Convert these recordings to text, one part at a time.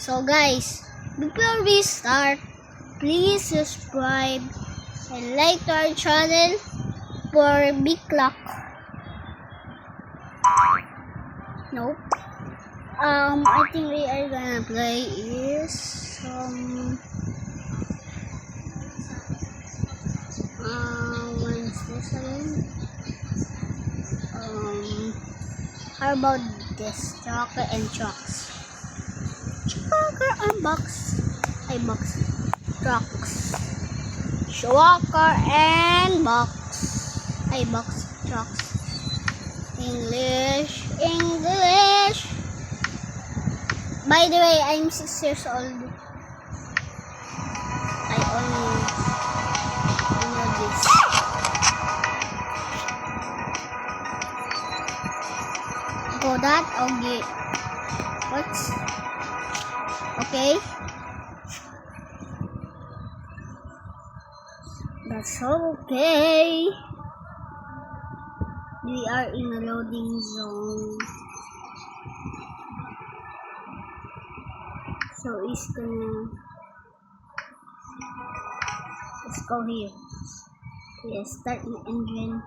So guys, before we start, please subscribe and like to our channel for big clock. Nope. I think we are gonna play is what is this again? How about this? Chocolate and Chocks. Chocolate and box. Trucks. Shocker and box. Box. Trucks. English. By the way, I'm 6 years old. I only know this. Go that? Okay. What's... Okay. That's okay. We are in a loading zone. So it's gonna... Let's go here. Yes, start the engine.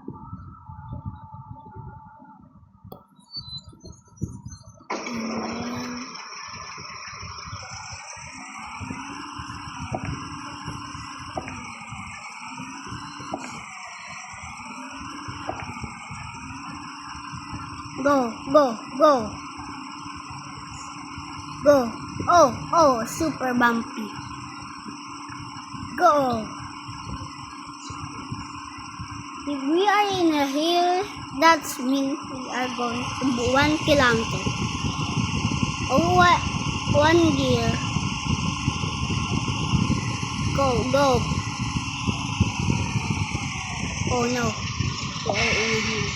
Go. Oh, super bumpy. Go. If we are in a hill, that means we are going to 1 kilometer. Oh, what? 1 gear. Go. Oh no. We are in a hill.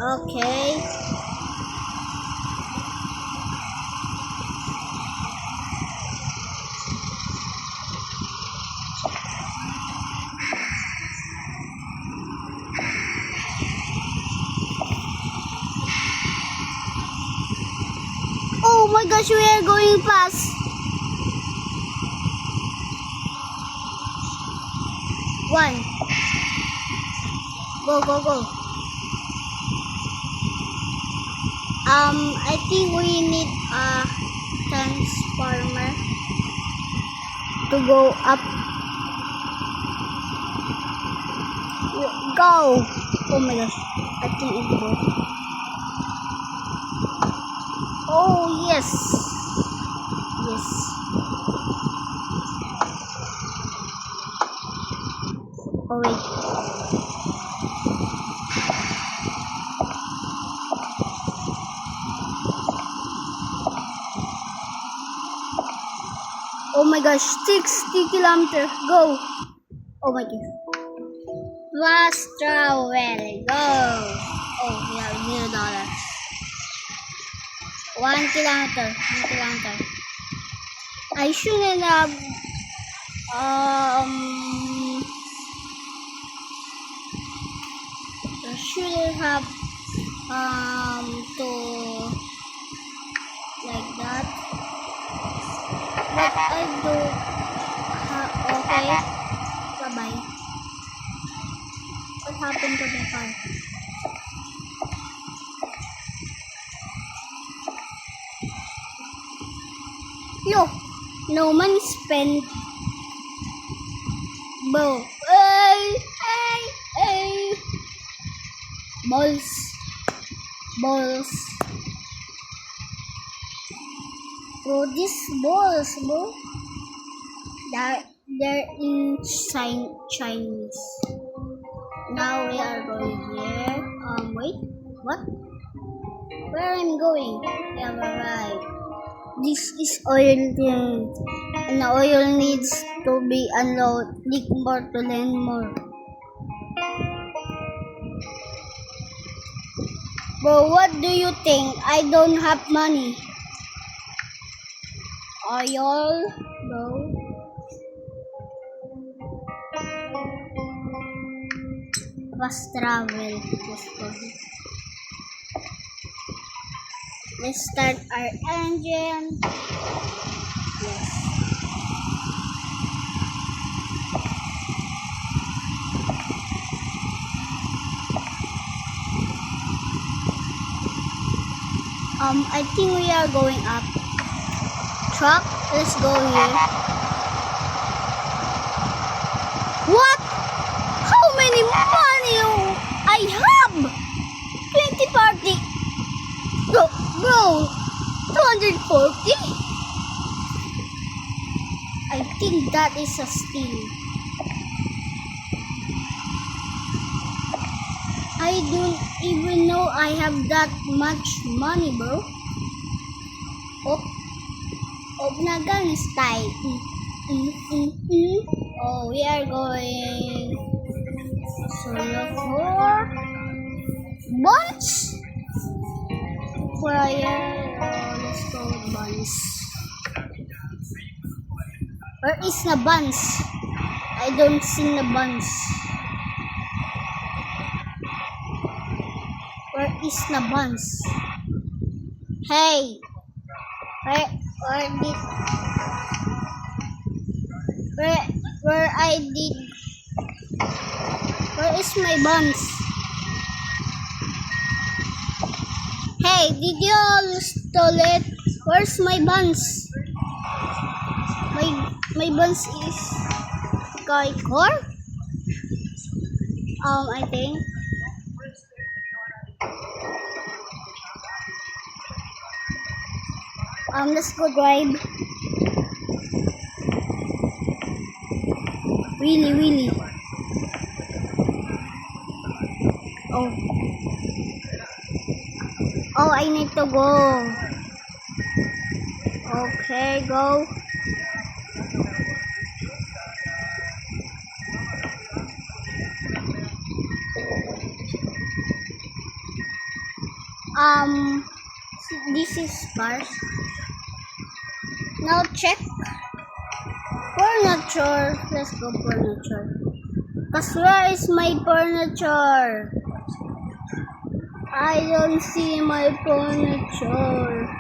Okay. Oh my gosh, we are going fast. One. Go. I think we need a transformer to go up. Go! Oh my gosh, I think it goes. Oh yes. Oh wait. Oh my gosh, 60 kilometers. Go. Oh my gosh. Fast travel. Go. Oh, we have $0. 1 kilometer. I shouldn't have to like that. But I do. Okay. Bye-bye. What happened to the car? Yo, no man spent. Bow. Hey. Balls. Bro, these balls, bro. They're in Chinese. Now we are going here. Wait. What? Where I'm going? Yeah, right. This is oil tank. And the oil needs to be unloaded. Leak more to lend more. Bro, what do you think? I don't have money. Oil, bro. Fast travel. Let's go. Let's start our engine. Yes. I think we are going up. Truck, let's go here. What? How many money I have? 20 party. Bro, 240? I think that is a steal. I don't even know I have that much money, bro. Oh, nagang style. Oh, we are going solo for buns. Let's go with buns. Where is the buns? I don't see the buns. Where is the buns? Hey, where is my buns? Hey, did you all stole it? Where's my buns? My buns is Kaikor? I think. Let's go drive. Really. Oh, I need to go. Okay, go. This is cars. Now check furniture. Let's go furniture. Cause where is my furniture? I don't see my furniture.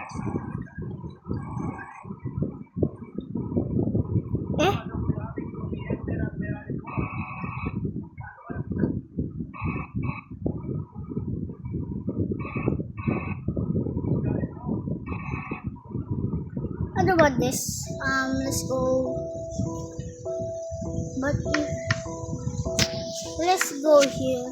What about this? Let's go. But if let's go here.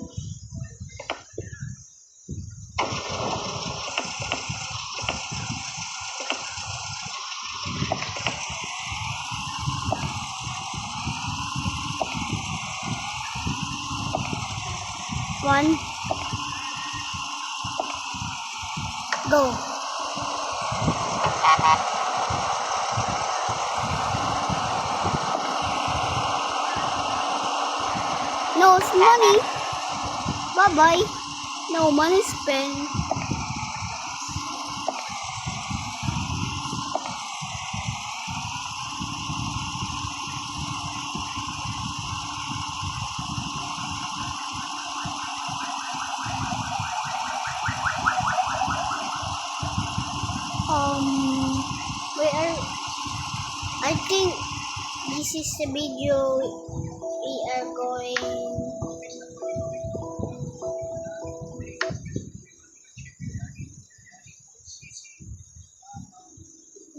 One. Go. No money. Bye-bye. No money spent. I think this is the video we are going.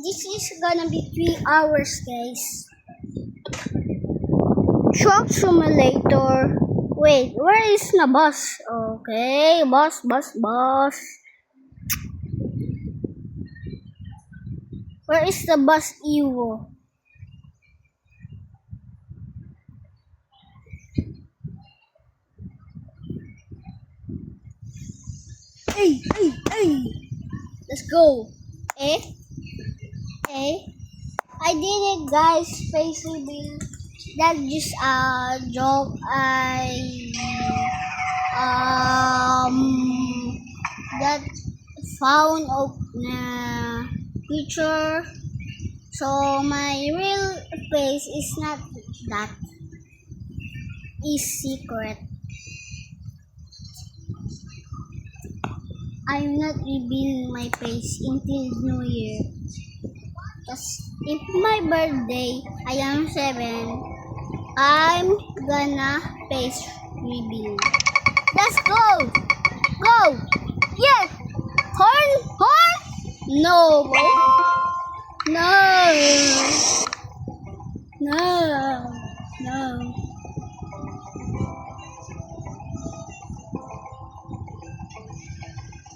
This is gonna be 3 hours, guys. Truck simulator. Wait, where is the bus? Okay, bus. Where is the bus, Evo? Hey. Let's go. I did it, guys. Basically, that's just a joke. That found of the picture. So my real face is not that is secret. I'm not revealing my face until New Year. Cause if my birthday, I am 7, I'm gonna face reveal. Let's go! Go! Yes! Horn! Horn! No! No! No! No!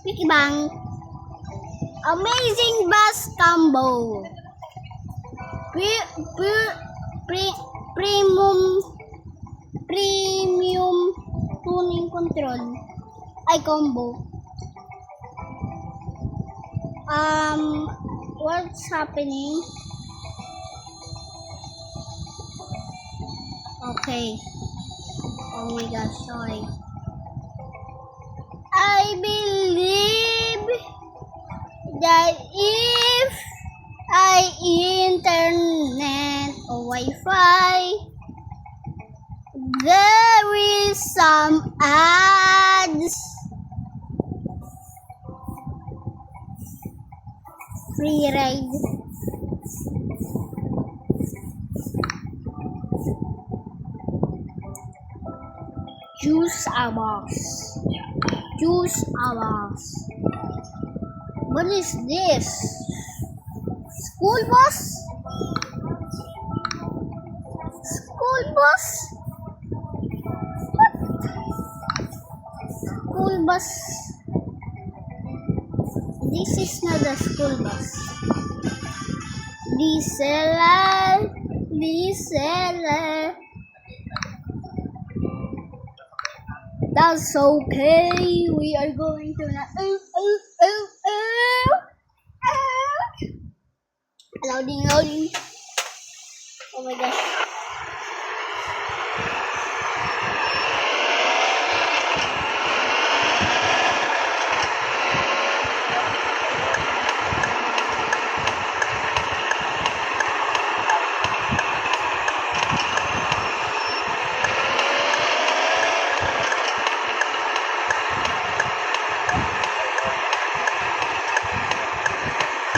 Mickey Bang! Amazing Bass Combo! Premium tuning control ay combo. What's happening? Okay. Oh my gosh, sorry. I believe that if I internet or Wi-Fi, there is some ads. Free ride. Juice a box. Juice a box. What is this? School bus? School bus? What? School bus. This is not a school bus. Diesel. That's okay. We are going to loading. Oh my gosh.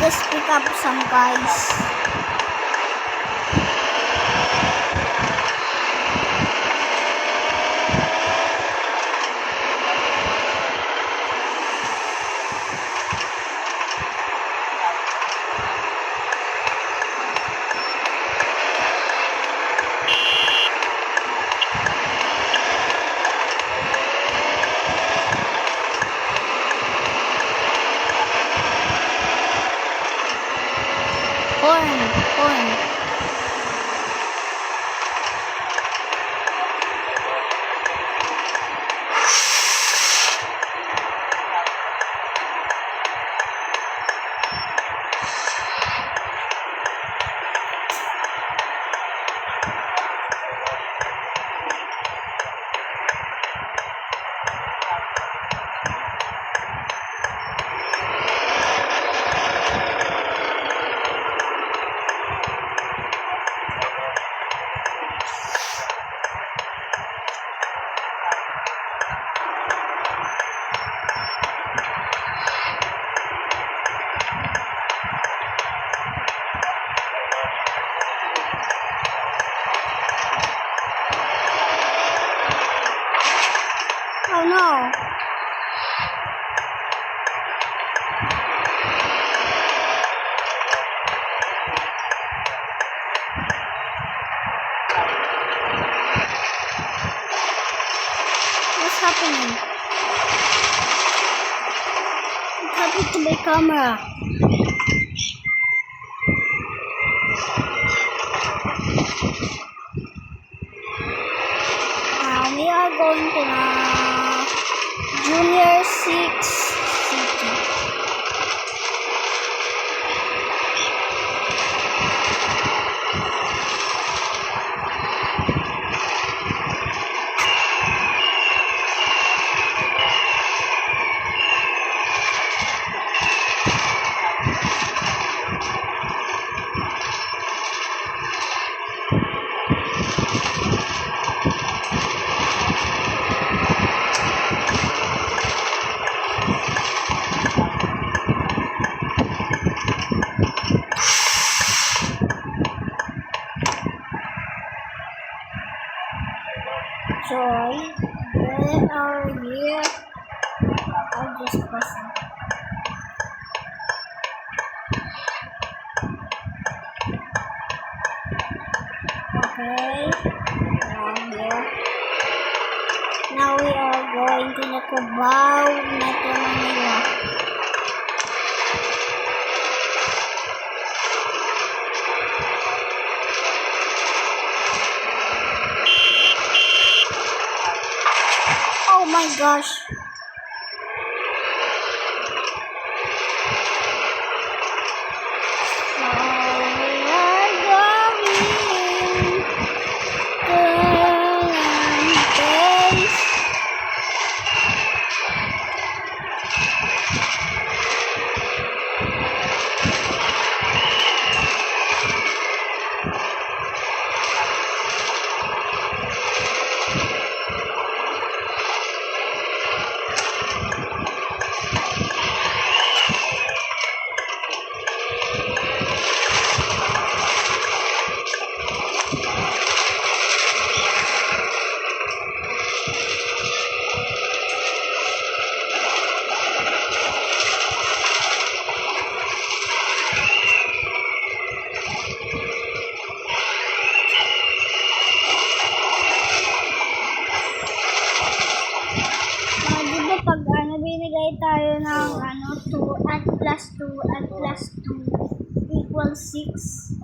Let's pick up some guys. Horn. Oh no. What's happening? What happened to my camera? We are going to Junior 6 City. Joy. Where are you? I'll just pause it. Okay. Here. Now we are going to the Cubao, Metro Manila. Oh my gosh. So we are going to Lantes. Di ba pag binigay tayo ng 2 at plus 2 at plus 2 equals 6?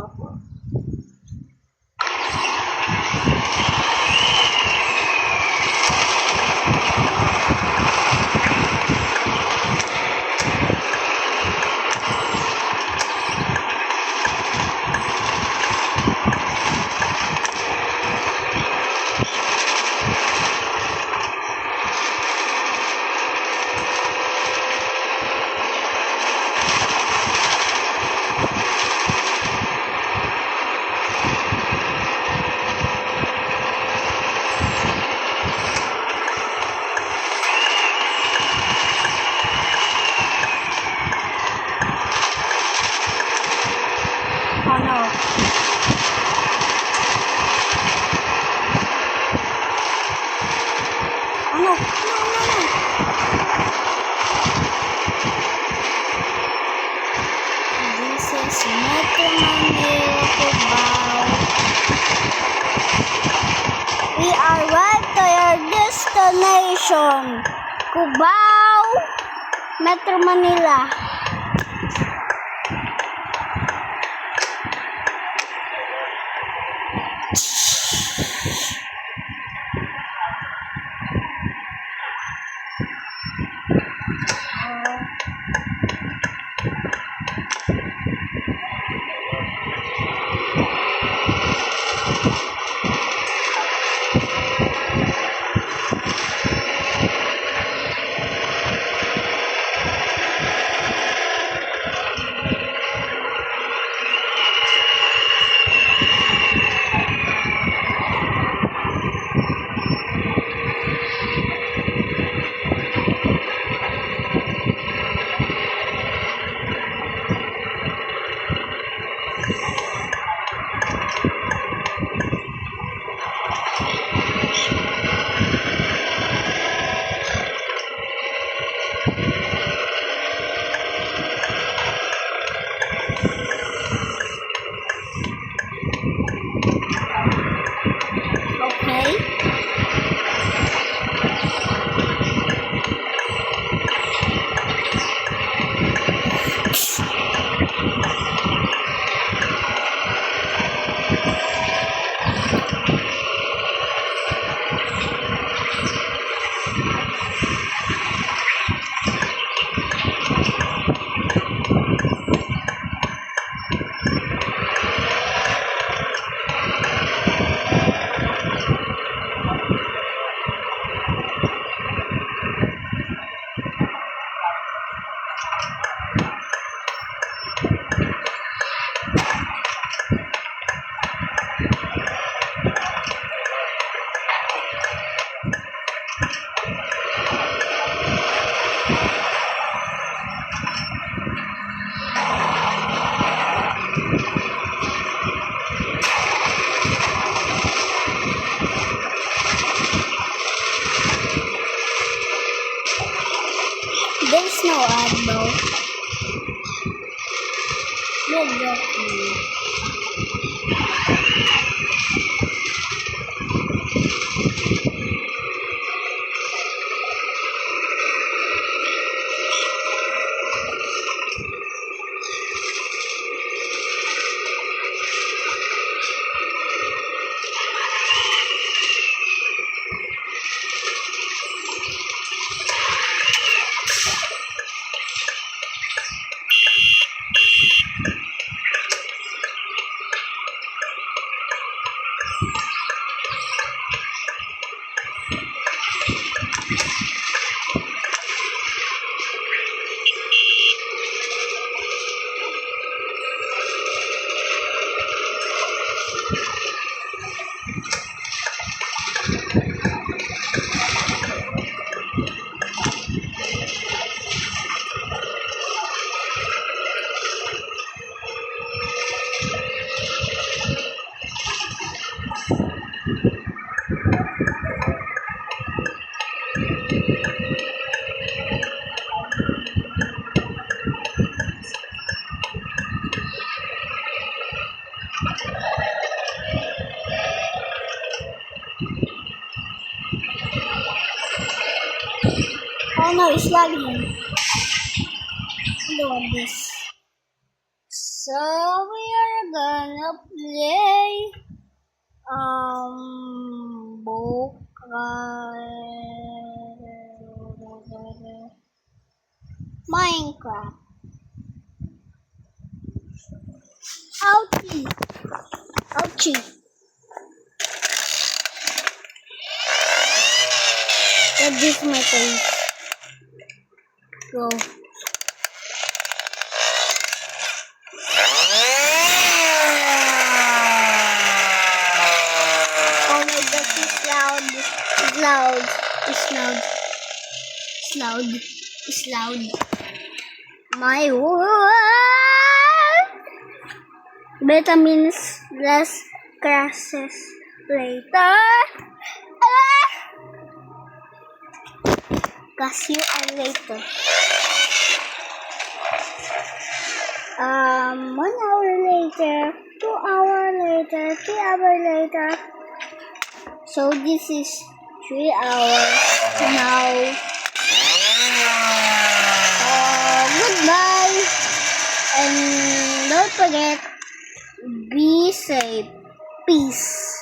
Oh no. Oh no. No, no, no. This is Metro Manila, Cubao. We arrived to your destination, Cubao, Metro Manila. Oh no, it's lagging. I don't want this. So we are gonna play book Minecraft. Ouchie. Ouchie. That is my face. Go. Oh my god, it's loud. It's loud. It's loud. It's loud. It's loud. My world. Beta means less crashes later. Cause you are later. 1 hour later, 2 hours later, 3 hours later. So this is 3 hours now. Goodbye. And don't forget, be safe. Peace.